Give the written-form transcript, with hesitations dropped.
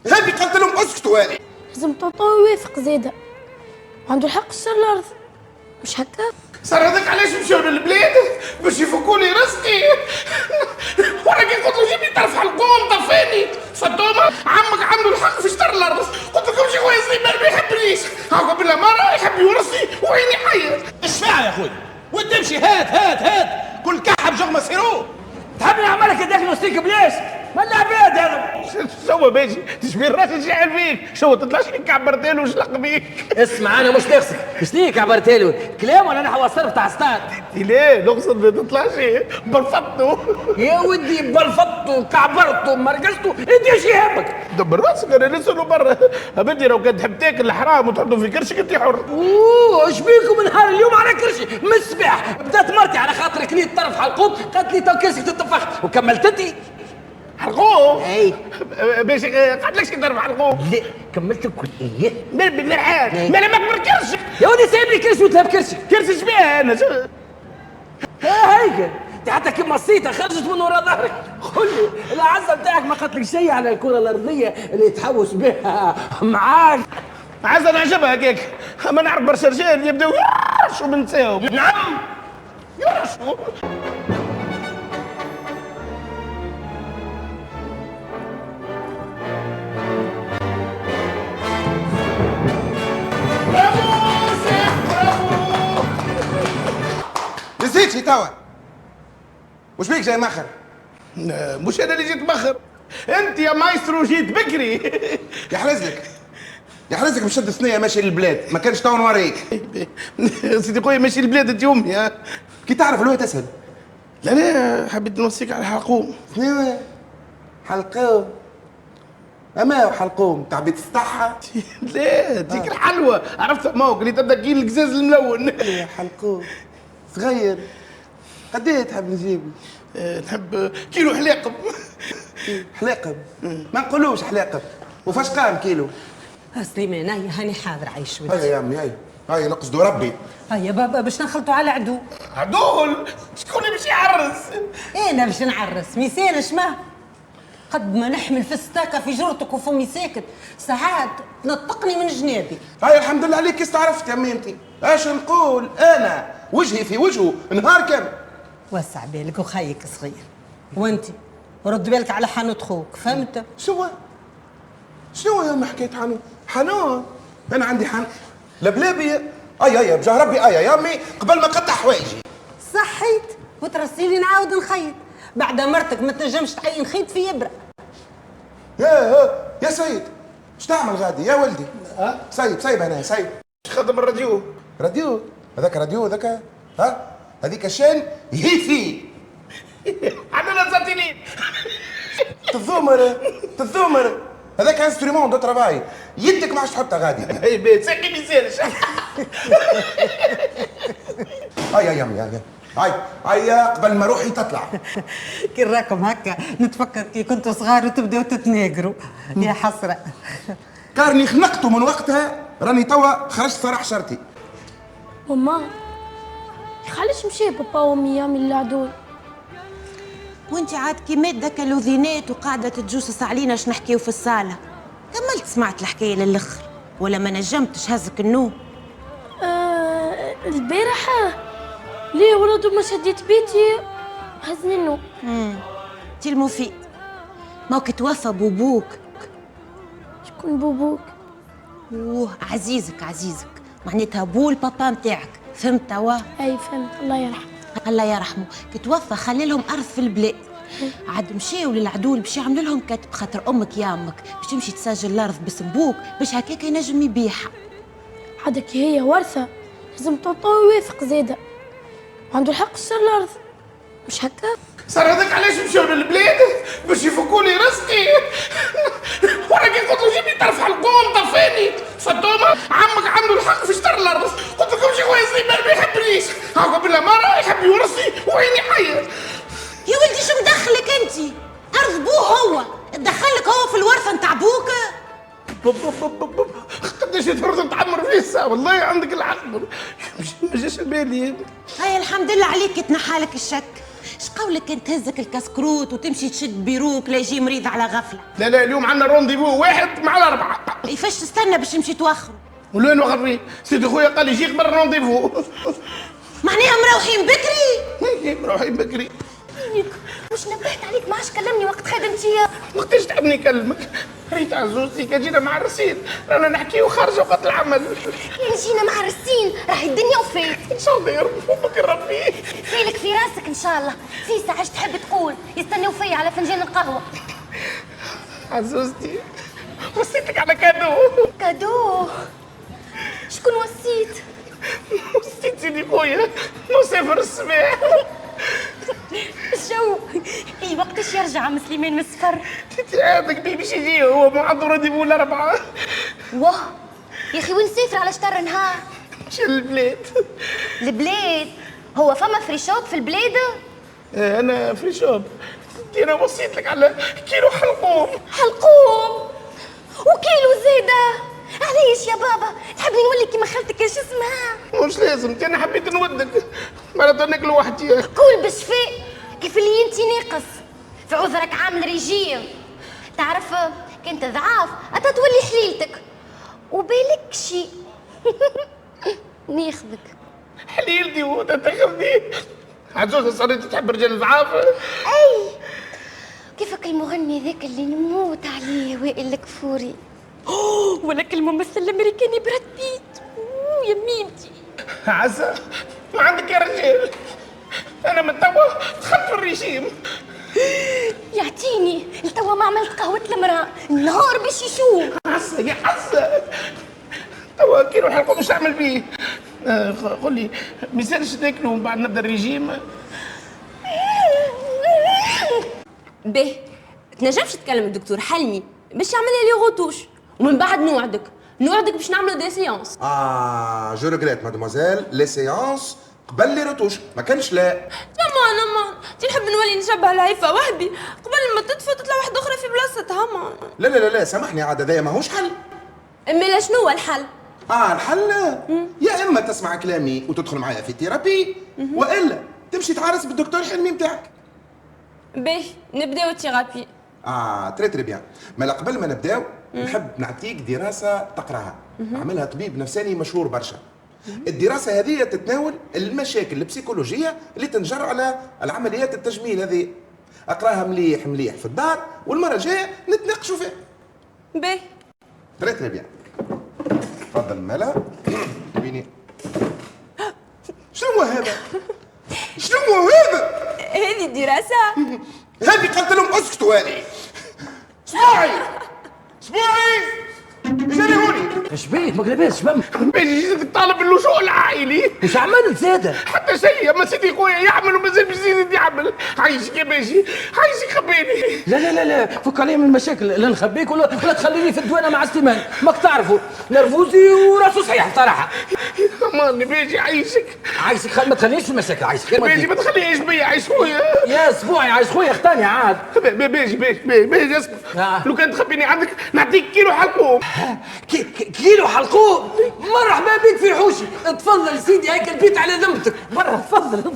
هذه قلت لهم اسكتوا. هذه لازم طوطو يوافق زاده، عنده الحق اشترى الارض، مش هكا؟ صار هذاك علاش مشاو للبلاد باش يفكوا لي رزقي. وانا كي قلت له جيب لي طرف حلقوم طفاني فدومه. عمك عنده الحق في اشترى الارض. قلت لكم شي خويا سليمان ما يحبنيش، هاكا بالله مره يحب يورثني وعيني حيه. اشفع يا خويا وانت امشي. هات كل كحب جغمه سيرو. تحب نعملك الديagnostic بلاش؟ ما العباد هذا. شو باجي تشبيه الراجل شاعر فيك، شو تطلعش لي كعبرتين وشلق بيك. اسمع انا مش ناقصك، مش ليك عبرتي له كلام ولا نحو الصرف تاع ستاد. ليه نقصد ما تطلعش برفضته. يا ودي برفضته كعبرته مرقصته انت ايش يهمك؟ دبر راسك انا نسأله برا. ابدي لو كنت تحب تاكل الحرام وتحطه في كرشك انت حر. اوه ايش بيكم نهار اليوم على كرشي من الصباح؟ بدات مرتي على خاطر كليت طرف حلقوم قالت لي تو كرشك تتفخت وكملت انت. حلقوم؟ اي باش قالت لك شي ضرب حلقوم. لا كملت الكل. ايه بالحال ما انا مكبر كرشك يا ودي سايب لي كرشي وتلعب كرشي. كرش شبيه انا هيك انت حتى كيما الصيته خرجت من ورا ظهرك. قول لي العزه بتاعك ما قالت لك شيء على الكره الارضيه اللي تحوس بها معاك؟ عايز نعجبها هكاك، اما نعرف برشا رجال يبداو يرشوا من نساهم. نعم يرشوا. نسيتشي توا. وش بيك جاي مخر؟ مش انا اللي جيت مخر، انت يا مايسترو جيت بكري. يحرزك بشد ثنيه ماشي للبلاد، ما كانش تو نوريك. سيدي خويا ماشي البلاد انت امي. كي تعرف الوقت تسهل. لا حبيت نوصيك على الحلقوم. ثنيه حلقوم. اما حلقوم تعبي تفتحها. لا ديك الحلوه عرفت موك اللي تبدا كي القزاز الملون. حلقوم صغير. قد ايه تحب نجيب؟ نحب كيلو حلاقب. حلاقب؟ ما نقولوش حلاقب. وفاش قام كيلو؟ سليمان هيا هاني حاضر عيش ودي. هيا يا امي هيا نقصدوا ربي. هيا بابا باش نخلطوا على عدو. عدول شكون اللي باش يعرس؟ انا باش نعرس ميسالش ما قد ما نحمل في الستاكه في جرتك وفمي ساكت ساعات تنطقني من جنابي. هيا الحمد لله عليك استعرفت يا ميمتي. اش نقول انا وجهي في وجهه نهار كامل. وسع بالك وخيك صغير وانت ورد بالك على حانوت خوك فهمت؟ شنو يا ام حكايه حنون؟ انا عندي حنون لبلابي. اي بجاه ربي يا امي قبل ما قطع حوايجي. صحيت وترسيني نعاود نخيط بعد مرتك ما تنجمش تعين خيط في ابره. يا سيد اش تعمل غادي يا ولدي؟ سيب انا سيب. خدم الراديو. هذاك راديو هذاك هذيك شان هيفي. عندنا زاتينين. تتذومر هذاك انسترومون دو ترافاي. يدك ما عادش تحطها غادي. اي بيت ساقي ما يسالش. يا امي هاي قبل ما روحي تطلع. كي راكم هكا نتفكر كي كنتوا صغار وتبداو تتناقروا يا حسره. كارني خنقته من وقتها راني توا خرجت صراح شرطي. ماما علاش مشى بابا وامي من العدول؟ وانت عاد كي مادة كالوذينات وقاعدة تتجوسس علينا اش نحكيو في الصالة. كملت سمعت الحكاية للآخر ولا ما نجمتش هزك النوم؟ البارحة ليه ولد ما شديت بيتي هزني النوم. تي المفيد ما توفى بوبوك. شكون بوبوك؟ عزيزك معناتها بو البابا نتاعك فهمت توا؟ اي فهمت الله يرحمه. الله يرحمه كي توفى خلي لهم ارض في البلاد. عاد مشاو للعدول باش يعملوا لهم كتب خاطر امك يا امك باش تمشي تسجل الارض باسم بوك باش هكاك ينجم يبيعها. عادك هي ورثه لازم طوطو يوافق زاده، عنده الحق اشترى الارض مش هكا؟ صار هذاك علاش مشاو للبلاد باش يفكوا لي رزقي. وانا كي قلت له جيب لي طرف حلقوم طفاني فدومه. عمك عنده الحق في اشترى الارض. قلت لكم شي خويا سليمان ما يحبنيش، هاكا بالله مره يحب يورثني وعيني حيه. يا ولدي شو مدخلك انت؟ ارض بوه هو تدخلك هو في الورثه نتاع بوك. قداش تفرض تعمر فيه الساعه والله عندك الحق ما جاش بالي. هاي الحمد لله عليك تنحالك الشك. قولك كان تهزك الكسكروت وتمشي تشد بيروك لا يجي مريض على غفله؟ لا لا اليوم عندنا رونديفو واحد مع الاربعه. كيفاش تستنى باش نمشي توخروا؟ ولوين وقت فيه؟ سيدي خويا قال لي جي قبل الرونديفو. معناها مروحين بكري؟ مروحين بكري. مش نبهت عليك ما عادش كلمني وقت خدمتي؟ وقتاش تحبني نكلمك؟ ريت عزوزتي كان جينا مع الرصيد رانا نحكيو خارج وقت العمل. يعني جينا مع الرسين راهي الدنيا وفات. ان شاء الله يا رب فمك ربي. فيلك في راسك ان شاء الله. في ساعة تحب تقول يستناو فيا على فنجان القهوة. عزوزتي وصيتك على كادو. كادو؟ شكون وصيت؟ وصيت سيدي خويا مسافر السماح. الجو اي وقتاش يرجع عم سليمان من السفر؟ هذاك باش يجي هو ما عنده رونديفو الاربعه. واه يا اخي وين سافر على شطر نهار؟ مشى للبلاد. البلاد؟ هو فما فري شوب في البلاد؟ انا فري شوب. انا وصيت لك على كيلو حلقوم. حلقوم وكيلو زيادة. علاش يا بابا تحبني نولي كيما خالتك ايش اسمها؟ مش لازم انا حبيت نودك مرة ناكل وحدي. كل بالشفاء كيف اللي انتي ناقص في عذرك عامل ريجيم. تعرف كنت ضعاف اتا تولي حليلتك وبالك شي. ناخذك حليلتي وتتاخذني. عزوزة صارت تحب رجال ضعاف. اي كيفك المغني ذاك اللي نموت عليه وائل الكفوري. ولك الممثل الامريكاني براد بيت. يا ميمتي عسى ما عندك يا رجال. انا من توا دخلت في الرجيم. يعطيني لتوا ما عملت قهوة المرأة النهار باش يشوف. عسى يا عسى توا كيلو حلقوم مش نعمل بيه. قول لي ما يسالش ناكلوا من بعد نبدا الرجيم. به تنجمش تكلم الدكتور حلمي باش يعمل لي غوتوش ومن بعد نوعدك باش نعملوا دي سيونس. جو ريغريت مادموزيل لي سيونس قبل لي روتوش ما كانش لا. نما تي نحب نولي نشبه لهيفا وهبي قبل ما تطفى تطلع واحده اخرى في بلاصتها. ما لا لا لا لا سامحني عاد هذايا ماهوش حل. امي شنو هو الحل؟ الحل يا اما تسمع كلامي وتدخل معايا في ثيرابي والا تمشي تعرس بالدكتور حلمي نتاعك. به نبداو الثيرابي. تري تري بيان. مالا قبل ما نبداو نحب نعطيك دراسه تقراها. عملها طبيب نفساني مشهور برشا. الدراسه هذه تتناول المشاكل البسيكولوجيه اللي تنجر على العمليات التجميل هذه. اقراها مليح مليح في الدار والمره الجايه نتناقشوا فيها. به تري تري بيان. تفضل مالا. ويني شنو هو هذا؟ شنو هو هذا؟ هذه الدراسه. هذه قلت لهم اسكتوا. هذه اسبوعي جاني هوني. اش بيك ما قلبتش فم؟ باجي جيتك طالب اللجوء العائلي. وش عملت زاده؟ حتى شيء اما سيدي خويا يعمل ومازال باش يزيد يعمل. عايشك يا باشي عايشك خبيني. لا لا لا لا فك عليه من المشاكل. لا نخبيك ولا تخليني في الدوانه مع سليمان. ماك تعرفوا نرفوزي وراسه صحيح صراحه. اماني باجي عايشك. عايشك ما تخلينيش في المشاكل. عايشك غير باجي ما تخلينيش بيا عايش خويا. يا اسبوعي عايش خويا اختاني عاد. باجي اسمع. لو كان تخبيني عندك نعطيك كيلو حلقوم. كيلو حلقوم. مرحبا بك في حوشي. تفضل سيدي هيك البيت على ذمتك. برا تفضل.